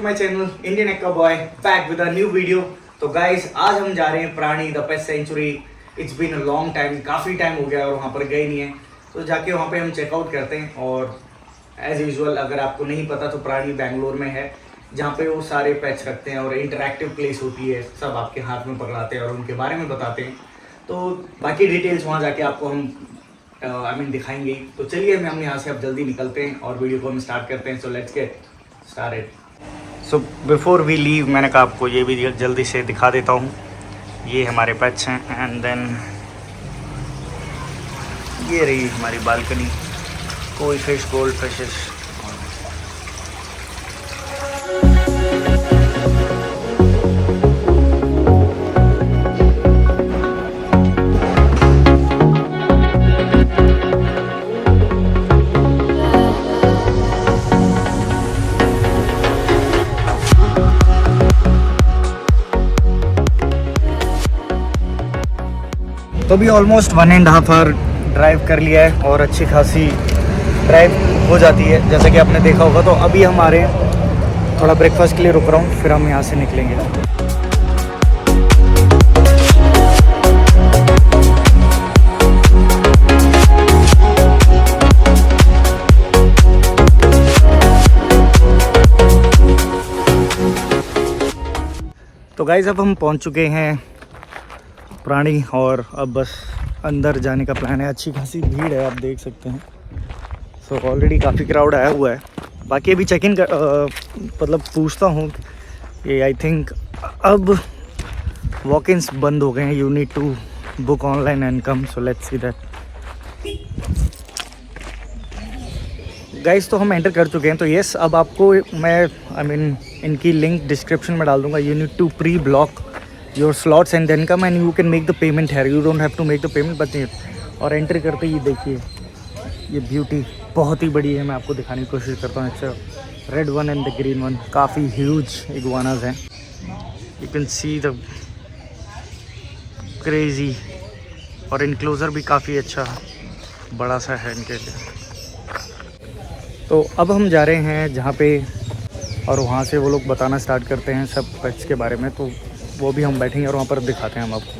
My channel Indian Ekka boy back with a new video. तो guys आज हम जा रहे हैं Prani the pet sanctuary. It's been a long time, काफ़ी टाइम हो गया और वहाँ पर गए नहीं है, तो जाके वहाँ पे हम चेकआउट करते हैं। और एज यूजुअल अगर आपको नहीं पता तो प्राणी बैंगलोर में है, जहाँ पे वो सारे पेट्स रखते हैं और इंटरैक्टिव प्लेस होती है, सब आपके हाथ में पकड़ाते हैं और उनके बारे में बताते हैं। तो बाकी डिटेल्स वहाँ जाके आपको हम दिखाएंगे। तो चलिए हम यहाँ से अब जल्दी निकलते हैं और वीडियो को हम स्टार्ट करते हैं। So let's get started. So before we leave मैंने कहा आपको ये भी जल्दी से दिखा देता हूँ। ये हमारे पेट्स हैं एंड देन ये रही हमारी बालकनी। कोई फिश, गोल्ड फिशेस। तो भी ऑलमोस्ट 1.5 आवर ड्राइव कर लिया है और अच्छी खासी ड्राइव हो जाती है जैसे कि आपने देखा होगा। तो अभी हम आ रहे हैं, थोड़ा ब्रेकफास्ट के लिए रुक रहा हूँ, फिर हम यहाँ से निकलेंगे। तो गाइस अब हम पहुँच चुके हैं प्राणी और अब बस अंदर जाने का प्लान है। अच्छी खासी भीड़ है, आप देख सकते हैं। सो ऑलरेडी काफ़ी क्राउड आया हुआ है। बाकी अभी चेक इन मतलब पूछता हूँ ये आई थिंक अब वॉक इन्स बंद हो गए हैं। You need to book online and come. So let's see that. Guys तो हम एंटर कर चुके हैं। तो येस अब आपको मैं इनकी लिंक डिस्क्रिप्शन में डाल दूँगा। You need to pre block your slots and then come and you can make the payment here. You don't have to make the payment but और एंट्री करते ही देखिए ये ब्यूटी बहुत ही बड़ी है। मैं आपको दिखाने की कोशिश करता हूँ। अच्छा red one and the green one, काफ़ी ह्यूज इग्वानाज हैं। You can see the crazy और इनक्लोजर भी काफ़ी अच्छा बड़ा सा है इनके लिए। तो अब हम जा रहे हैं जहाँ पे और वहाँ से वो लोग बताना स्टार्ट करते हैं सब पेट्स के बारे में। तो वो भी हम बैठेंगे और वहाँ पर दिखाते हैं हम आपको।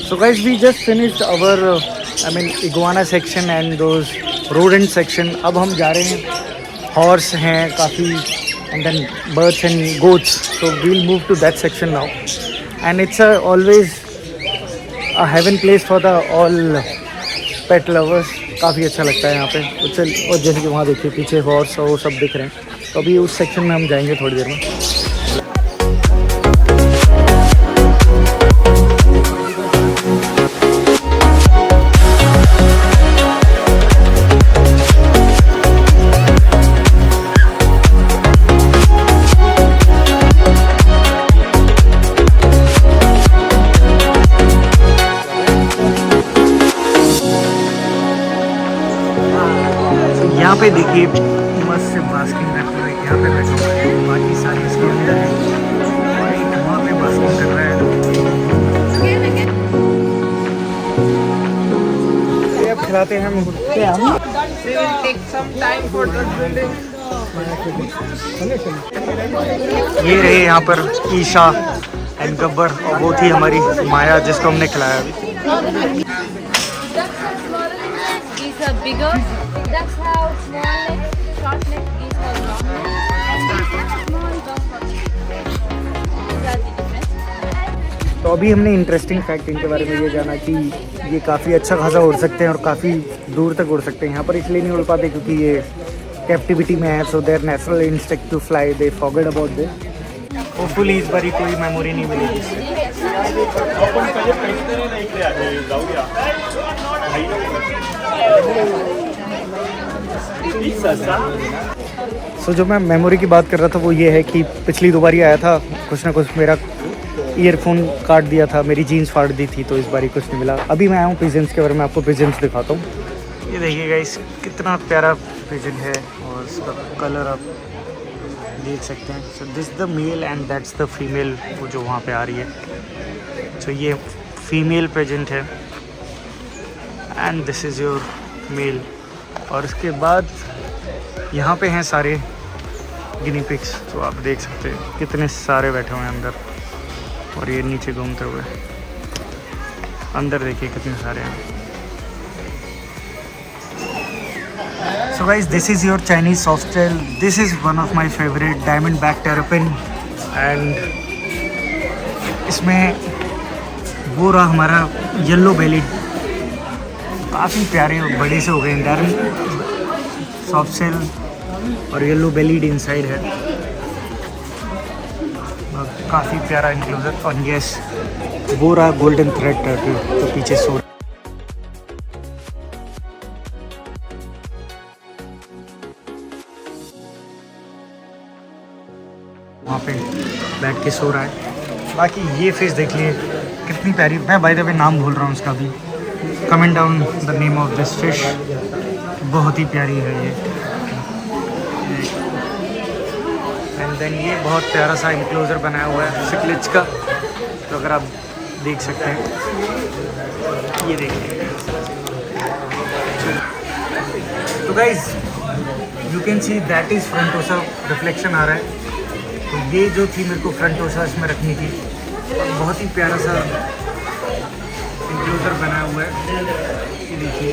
So guys, we just finished our iguana section and those rodent section. अब हम जा रहे हैं, हॉर्स हैं काफ़ी and then birds and goats. So we'll move to that section now. And it's always a heaven place for the all pet lovers. काफ़ी अच्छा लगता है यहाँ पे। और जैसे कि वहाँ देखिए पीछे हॉर्स और वो सब दिख रहे हैं। तो अभी उस सेक्शन में हम जाएंगे थोड़ी देर में। यहाँ पे देखिए मस्त से बास्किंग करते हुए यहाँ पे बैठा हुआ है। बाकी सारी इसके अंदर है और एक वहाँ पे बास्किंग कर रहा है। ये अब खिलाते हैं हम। ये रहे यहाँ पर ईशा एंड गब्बर और वो थी हमारी माया जिसको हमने खिलाया अभी। Bigger. That's how small neck, short neck, these are long neck. Small dog. These are the difference. तो अभी हमने इंटरेस्टिंग फैक्ट इनके बारे में ये जाना कि ये काफ़ी अच्छा खासा उड़ सकते हैं और काफ़ी दूर तक उड़ सकते हैं। यहाँ पर इसलिए नहीं उड़ पाते क्योंकि ये कैप्टिविटी में है, so their natural instinct to fly, they forget about this. Hopefully इस बारी कोई मेमोरी नहीं मिलेगी इससे। सो जो मैं मेमोरी की बात कर रहा था वो ये है कि पिछली 2 बारी आया था, कुछ ना कुछ मेरा ईयरफोन काट दिया था, मेरी जीन्स फाड़ दी थी, तो इस बारी कुछ नहीं मिला। अभी मैं आया हूँ पिजन्स के बारे में, आपको पिजन्स दिखाता हूँ। ये देखिएगा इस कितना प्यारा पिजन है और इसका कलर आप देख सकते हैं। So this the male and that's the female, वो जो वहाँ पे आ रही है। सो ये फीमेल पेजेंट है and this is your male. और उसके बाद यहाँ पे हैं सारे गिनी पिग्स, तो आप देख सकते हैं कितने सारे बैठे हुए हैं अंदर, और ये नीचे घूमते हुए अंदर देखिए कितने सारे हैं। So guys, this is your Chinese soft shell. This is one of my favorite Diamondback terrapin and इसमें वो रहा हमारा येलो बेलीड, काफ़ी प्यारे और बड़े से हो गए हैं। सॉफ्ट शेल और येलो बेलीड इनसाइड है, काफ़ी प्यारा इंक्लूजर। और यस, वो रहा गोल्डन थ्रेड टर्टल तो पीछे सो वहाँ पे बैठ के सो रहा है। बाकी ये फिश देख लिए कितनी प्यारी। मैं बाय द वे नाम भूल रहा हूँ उसका भी, comment down the name of this fish. बहुत ही प्यारी है ये। एंड देन ये बहुत प्यारा सा इंक्लोजर बनाया हुआ है सिक्लिच का, तो अगर आप देख सकते हैं, ये देखिए। तो guys you can see that is frontosa, reflection आ रहा है। तो ये जो थी मेरे को फ्रंटोसा इसमें रखनी थी, बहुत ही प्यारा सा इंक्लोजर बनाया हुआ है। ये देखिए,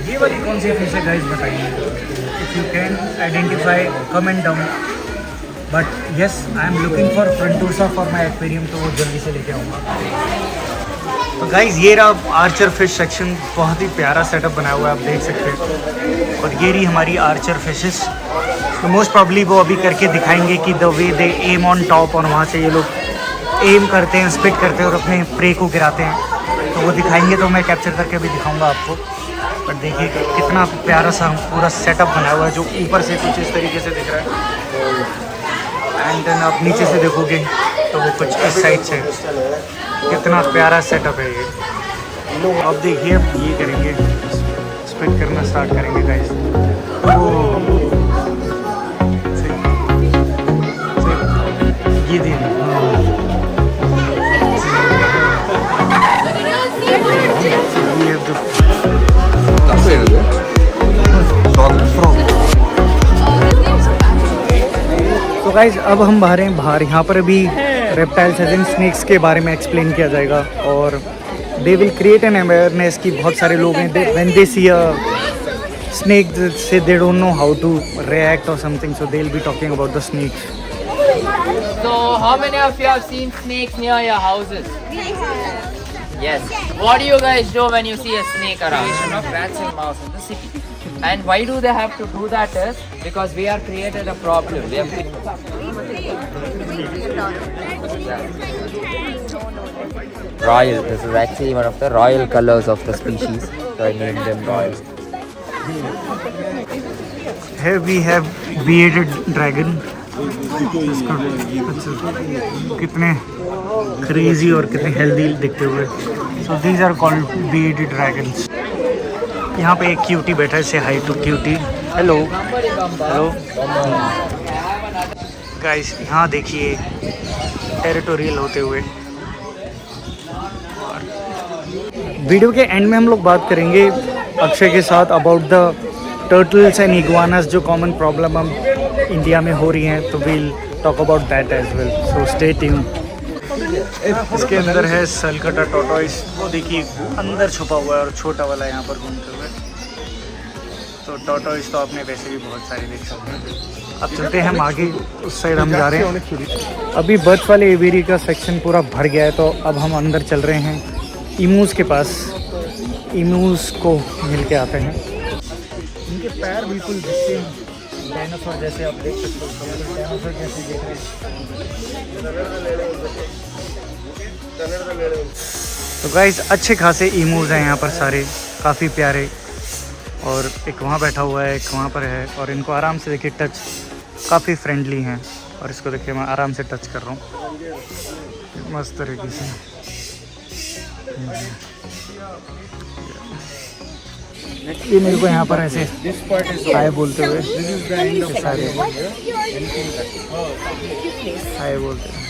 ये वाली कौन सी फिश है गाइस बताइए। If you can identify comment down. But yes, I am looking for frontosa for my aquarium, तो वो जल्दी से लेके आऊँगा। तो गाइस ये रहा आर्चर फिश सेक्शन, बहुत ही प्यारा सेटअप बनाया हुआ है, आप देख सकते हैं। और ये रही हमारी आर्चर फिशेस। तो मोस्ट प्रॉब्ली वो अभी करके दिखाएंगे कि the way they aim on top, और वहाँ से ये लोग एम करते हैं, स्पिट करते हैं और अपने प्रे को गिराते हैं। तो वो दिखाएंगे, तो मैं कैप्चर करके भी दिखाऊंगा आपको। पर देखिए कितना प्यारा सा पूरा सेटअप बनाया हुआ है, जो ऊपर से कुछ इस तरीके से दिख रहा है एंड देन आप नीचे से देखोगे तो वो कुछ इस साइड से। कितना प्यारा सेटअप है ये। अब देखिए ये करेंगे, स्पिट करना स्टार्ट करेंगे गाइस। ये देखिए तो गाइज अब हम बाहर हैं। बाहर यहाँ पर अभी रेप्टाइल्स एंड स्नेक्स के बारे में एक्सप्लेन किया जाएगा, और they will create an awareness कि बहुत सारे लोग हैं when they see a snake, say they don't know how to react or something, so they'll be talking about the snakes. So how many of you have seen snakes near your houses? We have. Yes. What do you guys do when you see a snake around? Of rats and mouse in the city. And why do they have to do that is because we have created a problem. We have royal. This is actually one of the royal colors of the species. So I named them royal. Here we have bearded dragon. कितने crazy और कितने healthy दिखते हुए। So these are called bearded dragons. यहाँ पे एक cutie बैठा है, say hi to cutie. Hello hello guys, यहाँ देखिए टेरिटोरियल होते हुए। वीडियो के एंड में हम लोग बात करेंगे अक्षय के साथ about the turtles and iguanas, जो कॉमन प्रॉब्लम हम इंडिया में हो रही हैं, तो we'll talk about that as well, so stay tuned. इसके अंदर है सलकटा टॉर्टोइस, वो देखिए अंदर छुपा हुआ है और छोटा वाला यहाँ पर घूमते हुए। तो टॉर्टोइस तो आपने वैसे भी बहुत सारे देख सकते हैं। अब चलते हैं हम आगे, उस साइड हम जा रहे हैं। अभी बर्ड्स वाले एवियरी का सेक्शन पूरा भर गया है, तो अब हम अंदर चल रहे हैं इमूस के पास। इमूस को मिल के आते हैं। इनके पैर बिल्कुल जिससे डायनासोर जैसे आप देख सकते हो, डायनासोर जैसे देख रहे हैं। तो गाइस अच्छे खासे ईमूज हैं यहाँ पर सारे, काफ़ी प्यारे। और एक वहाँ बैठा हुआ है, एक वहाँ पर है, और इनको आराम से देखिए टच, काफ़ी फ्रेंडली हैं। और इसको देखिए मैं आराम से टच कर रहा हूँ मस्त तरीके से। ये मेरे को यहाँ पर ऐसे हाय बोलते हुए सारे हाय बोलते हैं।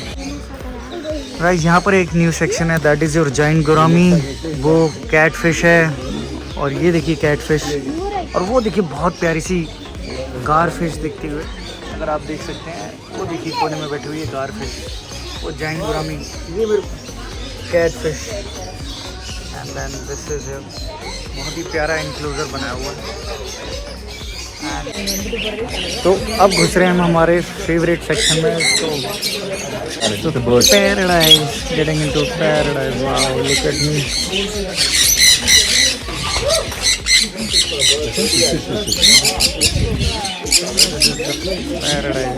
गाइस यहाँ पर एक न्यू सेक्शन है, that is your giant gourami. वो कैट फिश है, और ये देखिए कैट फिश, और वो देखिए बहुत प्यारी सी गार फिश दिखती हुई, अगर आप देख सकते हैं। वो देखिए कोने में बैठी हुई है गार फिश, वो जाइंट गोरामी। ये मेरे catfish, and then this is बहुत ही प्यारा इंक्लूजर बनाया हुआ है। तो अब घुस रहे हैं हम हमारे फेवरेट सेक्शन में। तो paradise, getting into paradise, wow look at me. Paradise.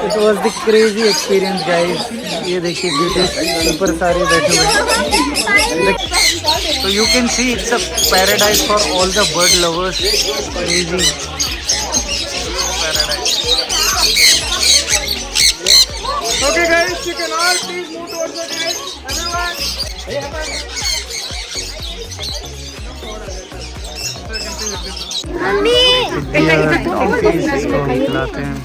It was the crazy experience, guys. ये देखिए ब्यूटीज ऊपर सारे बैठे हुए हैं। So you can see it's a paradise for all the bird lovers. Crazy paradise. Okay, guys, you can all please move towards the gate. Everyone. इसको खिलाते हैं।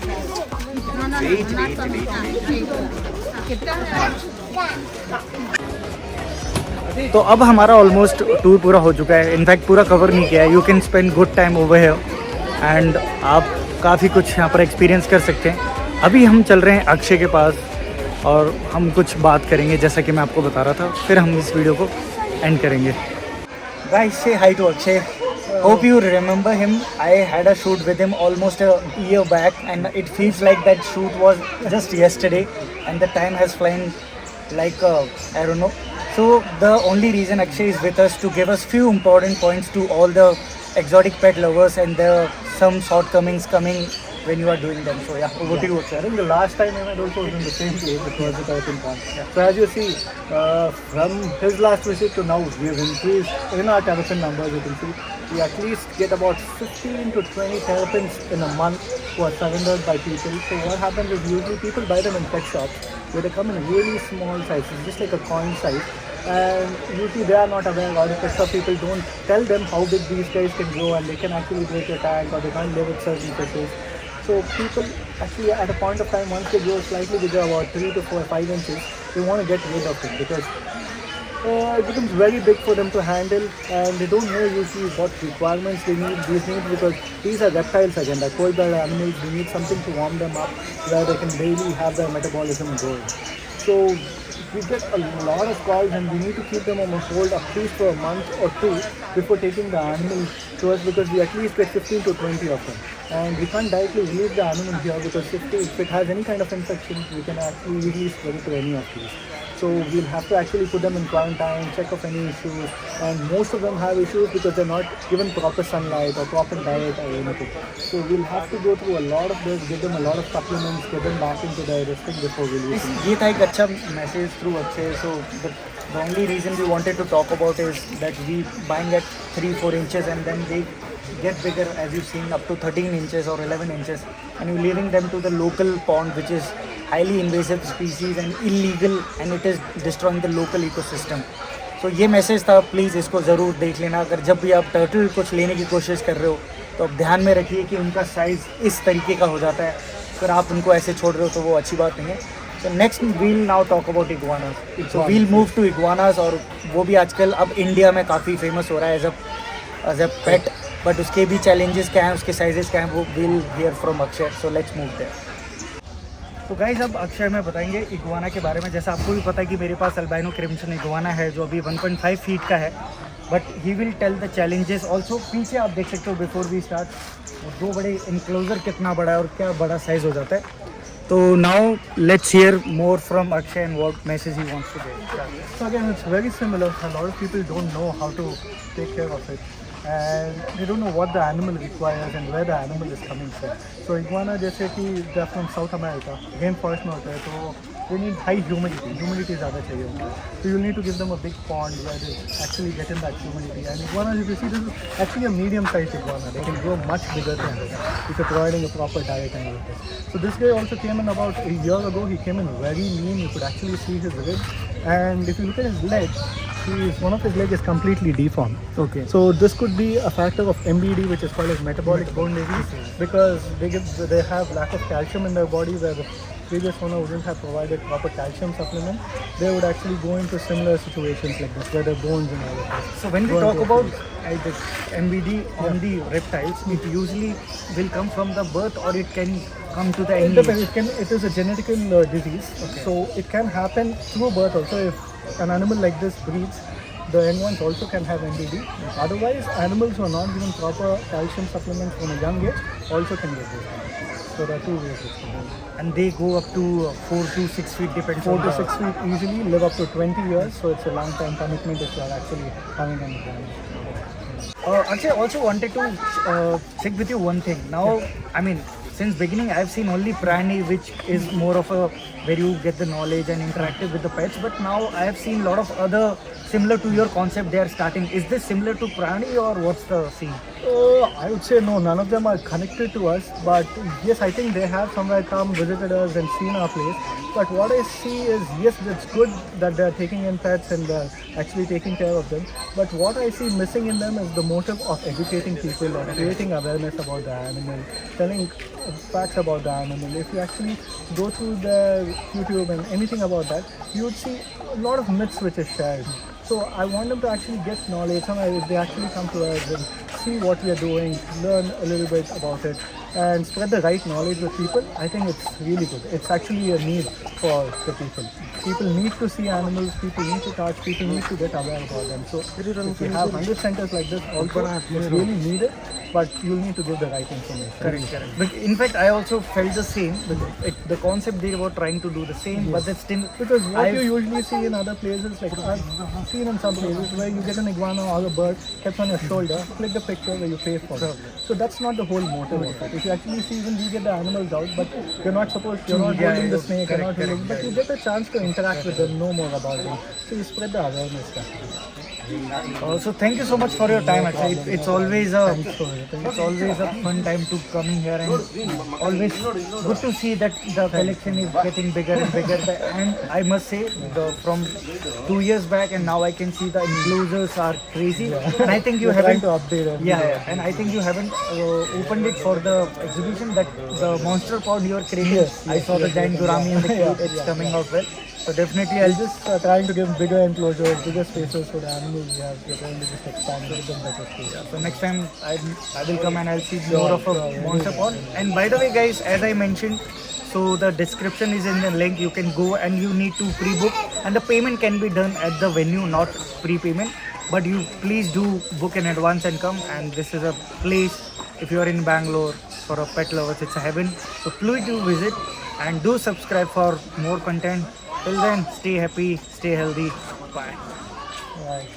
तो अब हमारा ऑलमोस्ट टूर पूरा हो चुका है, इनफैक्ट पूरा कवर नहीं किया है। You can spend good time over here and आप काफ़ी कुछ यहाँ पर एक्सपीरियंस कर सकते हैं। अभी हम चल रहे हैं अक्षय के पास और हम कुछ बात करेंगे, जैसा कि मैं आपको बता रहा था। फिर हम इस वीडियो को एंड करेंगे। Guys say hi to Akshay. Hope you remember him. I had a shoot with him almost a year back, and it feels like that shoot was just yesterday, and the time has flown like I don't know. So the only reason Akshay is with us to give us few important points to all the exotic pet lovers, and there are some shortcomings coming when you are doing them. So yeah, over to you, Akshay. I think the last time I went also was in the same place, it was the Titan Pond. Yeah. So as you see, from his last visit to now, we have increased in our terrapin numbers. You can see we at least get about 15 to 20 terrapins in a month who are surrendered by people. So what happens is usually people buy them in pet shops where they come in really small sizes, just like a coin size. And usually they are not aware, or the pet shop people don't tell them how big these guys can grow, and they can actually break your tank, or they can't live with certain fishes. So people actually at a point of time, once they grow slightly bigger, about 3 to 4, 5 inches, they want to get rid of it because it becomes very big for them to handle, and they don't know usually what requirements they need. These needs, because these are reptiles again, like cold-blooded animals. They need something to warm them up where they can daily have their metabolism going. So we get a lot of calls, and we need to keep them on hold at least for a month or two before taking the animal to us, because we at least get 15 to 20 of them. And we can't directly release the animal here because if it has any kind of infection, we can actually easily spread it to any of these. So we'll have to actually put them in quarantine, check of any issues, and most of them have issues because they're not given proper sunlight or proper diet or anything. So we'll have to go through a lot of this, give them a lot of supplements, get them back into their resting before releasing. ये था एक अच्छा message through Akshay. So the only reason we wanted to talk about is that we buying at 3-4 inches, and then they get bigger, as you've seen, up to 13 inches or 11 inches, and you're leaving them to the local pond, which is highly invasive species and illegal, and it is destroying the local ecosystem. So ये message था, please इसको ज़रूर देख लेना। अगर जब भी आप टर्टल कुछ लेने की कोशिश कर रहे हो तो आप ध्यान में रखिए कि उनका साइज़ इस तरीके का हो जाता है। अगर आप उनको ऐसे छोड़ रहे हो तो वो अच्छी बात नहीं है। So next we'll now talk about iguanas. So we'll move to iguanas, और वो भी आजकल अब इंडिया में काफ़ी फेमस हो रहा है एज अ पेट बट उसके भी challenges क्या हैं, उसके sizes क्या हैं, वो we'll hear from Akshay. So let's move there. तो गाइज अब अक्षय में बताएंगे इगुआना के बारे में. जैसा आपको भी पता है कि मेरे पास अल्बाइनो क्रिम्सन इगुआना है जो अभी 1.5 फीट का है, but he will tell the challenges also. पीछे आप देख सकते हो बिफोर वी स्टार्ट वो दो बड़े इनक्लोजर कितना बड़ा है और क्या बड़ा साइज़ हो जाता है. तो now let's hear more from Akshay and what message he wants to give. So again, it's very similar. A lot of people don't know how to take care of it, and they don't know what the animal requires and where the animal is coming from. So iguana, जैसे कि they're from South America, rainforest में होता है, तो they need high humidity. Humidity ज़्यादा चाहिए होता है. So you'll need to give them a big pond where they actually get in that humidity. And iguanas, if you see, this is actually a medium-sized iguana. They can grow much bigger than this if you're providing a proper diet and everything. So this guy also came in about a year ago. He came in very lean. You could actually see his ribs. And if you look at his leg, one of his leg is completely deformed. Okay. So this could be a factor of MBD, which is called as metabolic bone disease, because they have lack of calcium in their body, where the previous owner wouldn't have provided proper calcium supplement. They would actually go into similar situations like this, where their bones and all of this. So when we talk about the MBD on the reptiles, it usually will come from the birth or it can come to the It end. depends. It is a genetical disease, so it can happen through birth also. If an animal like this breeds, the young ones also can have MBD. Otherwise, animals who are not given proper calcium supplements from a young age also can get this. So there are two ways it can happen. And they go up to 4 to 6 feet depends 4 on to the 6 feet easily, live up to 20 years, so it's a long time commitment if you are actually having an iguana. Actually, I also wanted to check with you one thing. Now, I mean, since beginning, I've seen only Prani, which is more of a where you get the knowledge and interactive with the pets. But now I have seen a lot of other similar to your concept. They are starting. Is this similar to Prani or what's the scene? I would say no, none of them are connected to us, but yes, I think they have somewhere come, visited us and seen our place. But what I see is, yes, it's good that they're taking in pets and they're actually taking care of them. But what I see missing in them is the motive of educating people and creating awareness about the animal, telling facts about the animal. If you actually go through their YouTube and anything about that, you would see a lot of myths which is shared. So I want them to actually get knowledge. Somehow if they actually come to us and see what we are doing, learn a little bit about it, and spread the right knowledge with people, I think it's really good. It's actually a need for the people. People need to see animals, people need to touch, people need to get aware about them. So if you have 100 centers like this, also it's really needed, but you'll need to give the right information. Correct. But in fact, I also felt the same. The concept they were trying to do the same, but it's still Because what you usually see in other places, like I've seen in some places where you get an iguana or a bird kept on your shoulder, click the picture where you pay for it. So that's not the whole motive of it. If you actually see, even we get the animals out, but you're not holding the snake, you're not holding, but you get a chance to interact with them, know more about them. So you spread the awareness. So thank you so much for your time. Actually, it's always a fun time to come here, and always good to see that the collection is getting bigger and bigger. And I must say, from 2 years back and now I can see the enclosures are crazy. And I think you haven't to update it. and I think you haven't opened it for the exhibition. That the monster pond you are creating. Yes, I saw the giant gurami and the cute. It's coming out well. So definitely I'll just Just trying to give bigger enclosures, bigger spaces for the animals we have. We're going to just expand it in better space. So next time I will come and I'll see more of a monster pond. And by the way, guys, as I mentioned, so the description is in the link. You can go and you need to pre-book, and the payment can be done at the venue, not pre-payment. But you please do book in advance and come. And this is a place, if you are in Bangalore, for a pet lovers, it's a heaven. So please do visit and do subscribe for more content. Till then, stay happy, stay healthy. Bye. Right.